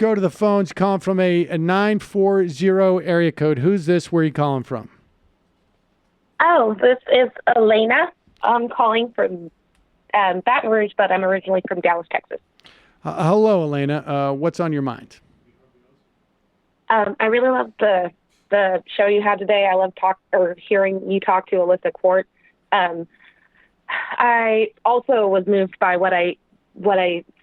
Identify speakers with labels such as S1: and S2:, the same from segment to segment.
S1: go to the phones. Calling from a 940 area code. Who's this? Where are you calling from?
S2: Oh, this is Elena. I'm calling from Baton Rouge, but I'm originally from Dallas, Texas.
S1: Hello, Elena. What's on your mind?
S2: I really love the show you had today. I love hearing you talk to Alyssa Court. I also was moved by what I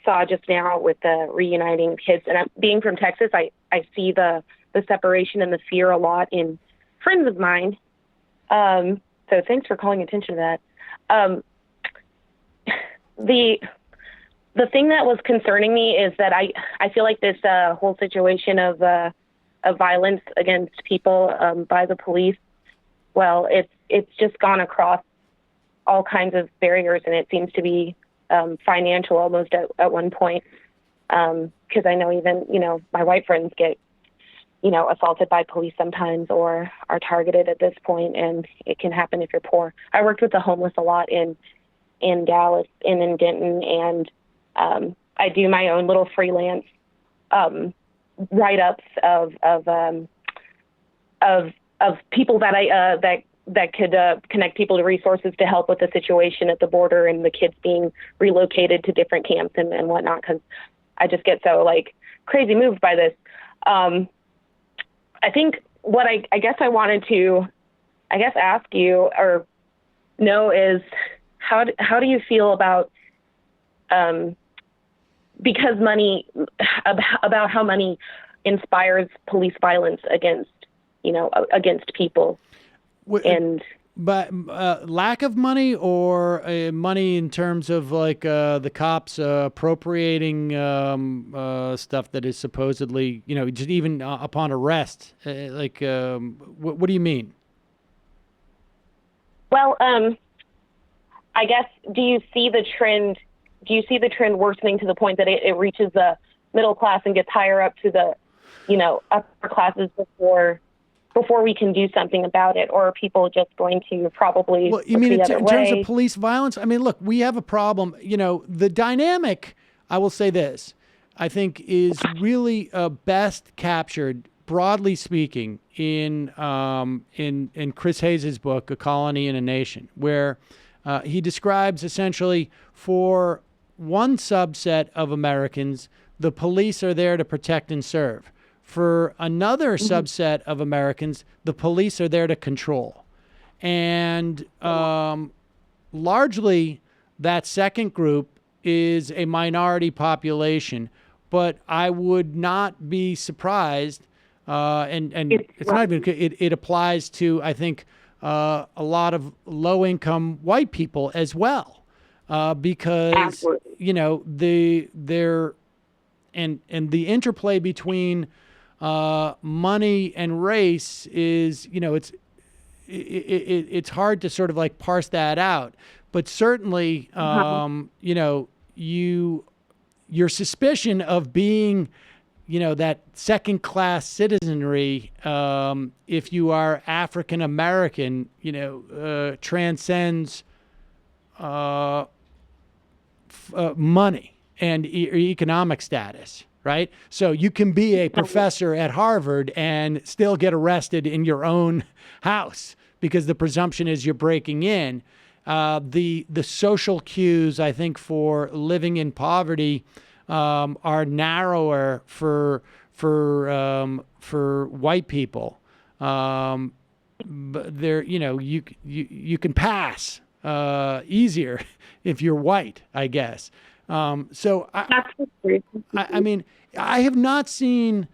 S2: saw just now with the reuniting kids. And being from Texas, I see the separation and the fear a lot in friends of mine. So thanks for calling attention to that. The thing that was concerning me is that I feel like this whole situation of violence against people by the police, well, it's just gone across all kinds of barriers, and it seems to be financial almost at one point. Because I know even, my white friends get, assaulted by police sometimes or are targeted at this point, and it can happen if you're poor. I worked with the homeless a lot in Dallas and in Denton, and I do my own little freelance write-ups of people that could connect people to resources to help with the situation at the border and the kids being relocated to different camps and whatnot, because I just get so crazy moved by this. I think what I guess I wanted to ask you or know is how do you feel about because about how money inspires police violence against people.
S1: But lack of money or money in terms of the cops appropriating stuff that is supposedly, just even upon arrest, what do you mean?
S2: Well, I guess, do you see the trend worsening to the point that it reaches the middle class and gets higher up to the, upper classes before we can do something about it? Or are people just going to probably
S1: Well, you mean in terms of police violence? I mean, look, we have a problem. The dynamic, I will say this, I think is really best captured, broadly speaking, in Chris Hayes's book, A Colony in a Nation, where he describes essentially for one subset of Americans, the police are there to protect and serve. For another subset of Americans, the police are there to control. And largely, that second group is a minority population. But I would not be surprised, and it's not even, it applies to, I think, a lot of low-income white people as well. Because,
S2: Absolutely.
S1: the interplay between money and race is, it's hard to sort of parse that out. But certainly, your suspicion of being, that second class citizenry, if you are African American, transcends money and economic status. Right? So you can be a professor at Harvard and still get arrested in your own house because the presumption is you're breaking in. The social cues, I think, for living in poverty are narrower for white people. But there, you can pass easier if you're white, I guess. So I mean, I have not seen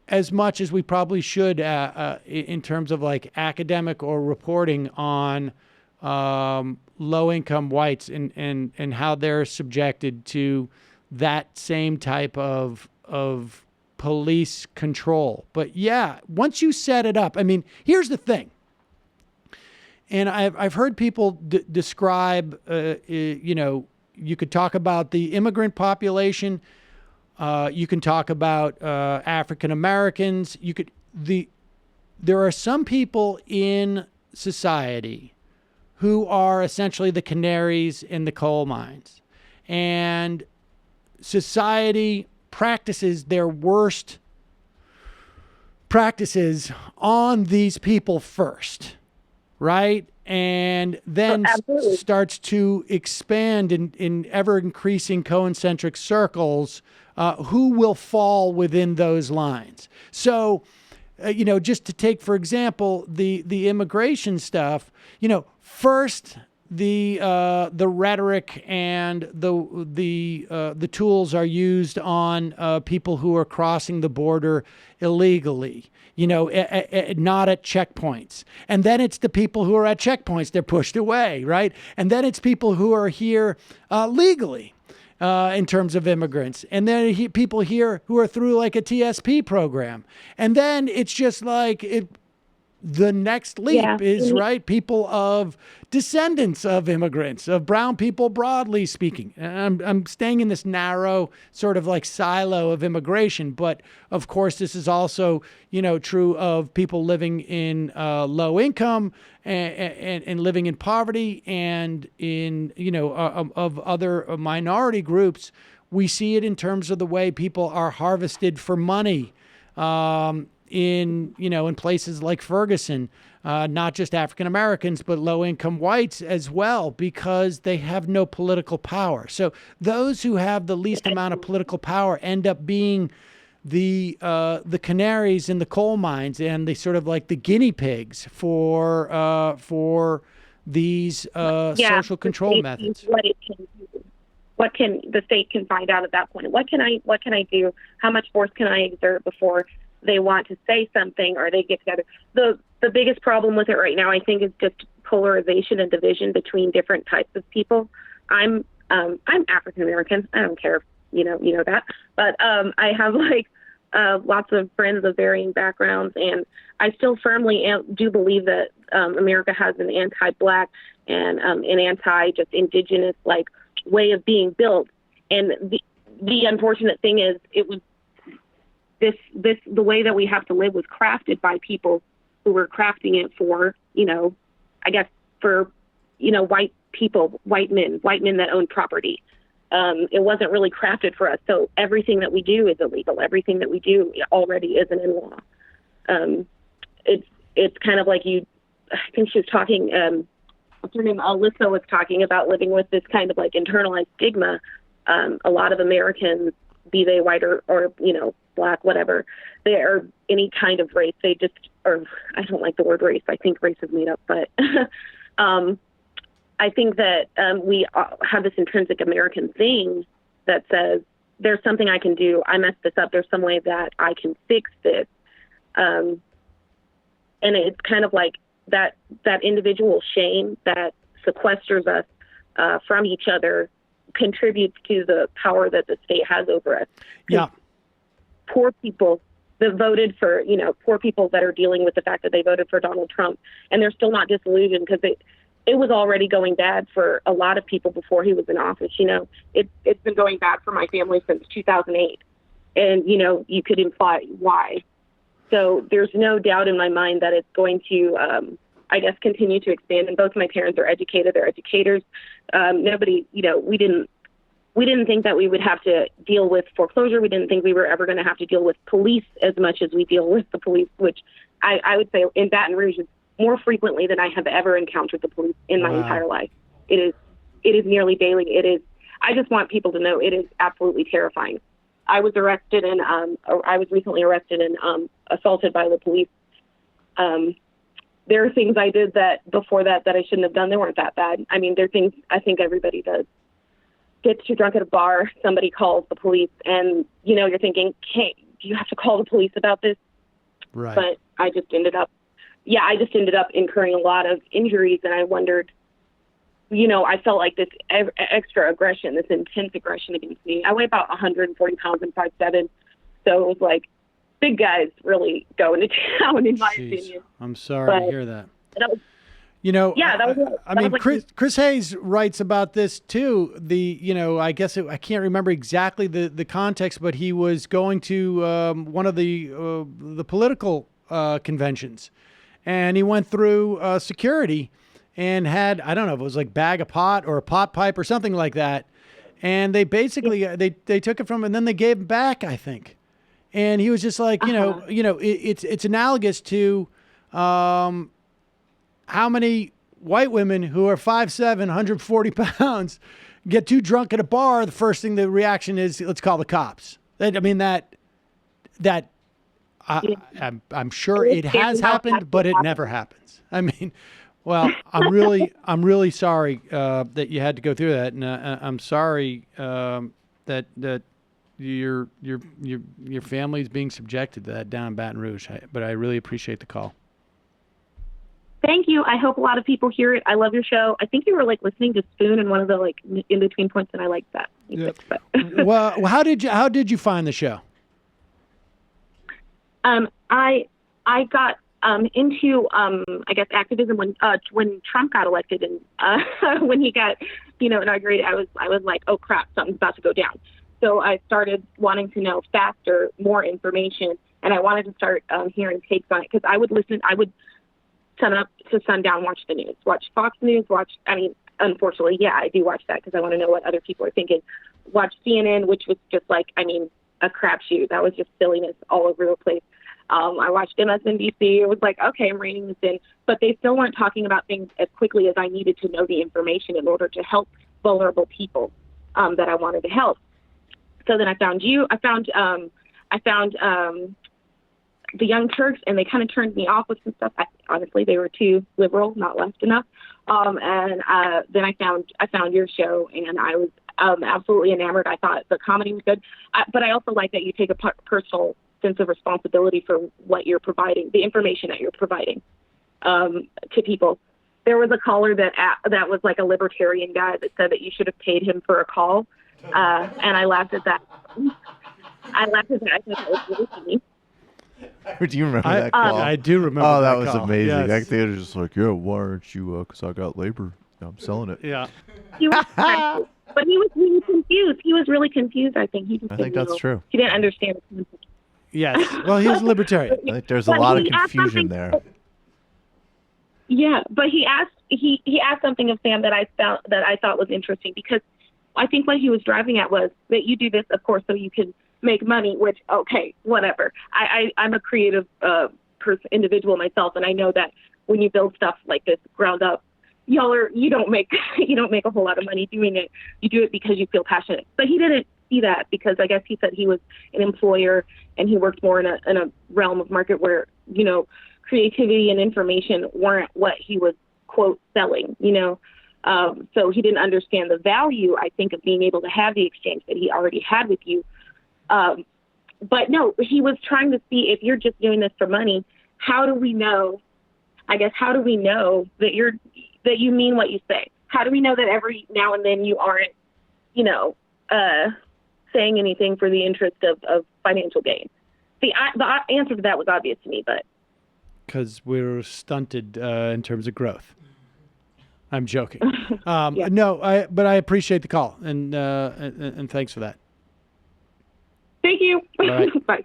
S1: as much as we probably should in terms of academic or reporting on low-income whites and how they're subjected to that same type of police control. But yeah, once you set it up, I mean, here's the thing. And I've heard people describe, you could talk about the immigrant population. You can talk about African Americans. There are some people in society who are essentially the canaries in the coal mines, and society practices their worst practices on these people first, right? And then starts to expand in ever increasing concentric circles who will fall within those lines. So, just to take, for example, the immigration stuff, first the rhetoric and the tools are used on people who are crossing the border illegally, not at checkpoints. And then it's the people who are at checkpoints, they're pushed away, right? And then it's people who are here legally in terms of immigrants. And then people here who are through like a TSP program. And then it's just like the next leap is, right, people of descendants of immigrants, of brown people broadly speaking. And I'm staying in this narrow sort of like silo of immigration, but of course this is also, true of people living in low income and living in poverty and in, of other minority groups. We see it in terms of the way people are harvested for money. In places like Ferguson, not just African Americans, but low income whites as well, because they have no political power. So those who have the least amount of political power end up being the canaries in the coal mines and the sort of like the guinea pigs for these social control methods.
S2: What can the state can find out at that point? What can I do? How much force can I exert before they want to say something or they get together? The biggest problem with it right now, I think, is just polarization and division between different types of people. I'm African American. I don't care if you know that, but I have lots of friends of varying backgrounds, and I still firmly do believe that America has an anti-Black and an anti just indigenous way of being built. And the unfortunate thing is, it was the way that we have to live was crafted by people who were crafting it for, I guess for, white people, white men that own property. It wasn't really crafted for us. So everything that we do is illegal. Everything that we do already isn't in law. It's kind of like I think she was talking, what's her name? Alyssa was talking about living with this kind of internalized stigma. A lot of Americans, be they white or Black, whatever, they are any kind of race. They just, or I don't like the word race. I think race is made up, but I think that we have this intrinsic American thing that says there's something I can do. I messed this up. There's some way that I can fix this. And it's kind of like that individual shame that sequesters us from each other contributes to the power that the state has over us.
S1: Yeah.
S2: Poor people that voted for, poor people that are dealing with the fact that they voted for Donald Trump, and they're still not disillusioned because it was already going bad for a lot of people before he was in office. It's been going bad for my family since 2008, and you could imply why. So there's no doubt in my mind that it's going to, continue to expand. And both my parents are educated; they're educators. Nobody, we didn't think that we would have to deal with foreclosure. We didn't think we were ever going to have to deal with police as much as we deal with the police, which I would say in Baton Rouge is more frequently than I have ever encountered the police in my entire life. It is nearly daily. I just want people to know it is absolutely terrifying. I was recently arrested and assaulted by the police. There are things I did that before that I shouldn't have done. They weren't that bad. I mean, there are things I think everybody does. Gets too drunk at a bar, somebody calls the police, and you're thinking, hey, do you have to call the police about this?
S1: Right.
S2: But I just ended up incurring a lot of injuries, and I wondered, I felt like this extra aggression, this intense aggression against me. I weigh about 140 pounds and 5'7", so it was like big guys really go into town, in my opinion.
S1: I'm sorry to hear that.
S2: That was,
S1: Chris Hayes writes about this too. I can't remember exactly the context, but he was going to one of the political conventions, and he went through security and had, I don't know if it was like bag of pot or a pot pipe or something like that. and they basically they took it from him, and then they gave him back, I think. And he was just like, it's analogous to how many white women who are 5'7", 140 pounds get too drunk at a bar. The first thing, the reaction is, let's call the cops. I'm sure it has happened, but it never happens. I mean, well, I'm really sorry that you had to go through that, and I'm sorry that your family's being subjected to that down in Baton Rouge. But I really appreciate the call.
S2: Thank you. I hope a lot of people hear it. I love your show. I think you were listening to Spoon in one of the in between points, and I liked that.
S1: Yeah. Well, how did you find the show?
S2: I got into I guess activism when Trump got elected, and when he got inaugurated. I was like, oh crap, something's about to go down. So I started wanting to know faster, more information, and I wanted to start hearing takes on it, because I would sun up to sundown, watch the news, watch Fox News, unfortunately, yeah, I do watch that because I want to know what other people are thinking. Watch CNN, which was just a crapshoot. That was just silliness all over the place. I watched MSNBC. It was like, okay, I'm reining this in. But they still weren't talking about things as quickly as I needed to know the information in order to help vulnerable people that I wanted to help. So then I found you. I found the Young Turks, and they kind of turned me off with some stuff. Honestly, they were too liberal, not left enough. And then I found your show, and I was absolutely enamored. I thought the comedy was good, but I also like that you take a personal sense of responsibility for what you're providing, the information that you're providing to people. There was a caller that was like a libertarian guy that said that you should have paid him for a call, and I laughed at that. I thought that was really funny.
S3: Do you remember that call?
S1: I do remember.
S3: Oh, that
S1: was
S3: call. Amazing.
S1: Yes.
S3: That theater was just like, yeah, why aren't you? Because I got labor. I'm selling it.
S1: Yeah.
S2: He was, but he was confused. He was really confused. I think
S3: I think that's true.
S2: He didn't understand.
S1: Yes. Well, he was a libertarian.
S3: I think there's a lot of confusion there.
S2: Yeah, but he asked something of Sam that I thought was interesting, because I think what he was driving at was that you do this, of course, so you can make money, which, okay, whatever. I'm a creative individual myself, and I know that when you build stuff like this ground up, you don't make a whole lot of money doing it. You do it because you feel passionate. But he didn't see that, because I guess he said he was an employer and he worked more in a realm of market where, creativity and information weren't what he was, quote, selling, so he didn't understand the value, I think, of being able to have the exchange that he already had with you. But no, he was trying to see, if you're just doing this for money, how do we know that you mean what you say? How do we know that every now and then you aren't, saying anything for the interest of financial gain? The answer to that was obvious to me, but
S1: because we're stunted in terms of growth. I'm joking.
S2: Yeah.
S1: No, but I appreciate the call, and thanks for that.
S2: Thank you.
S1: All right.
S2: Bye.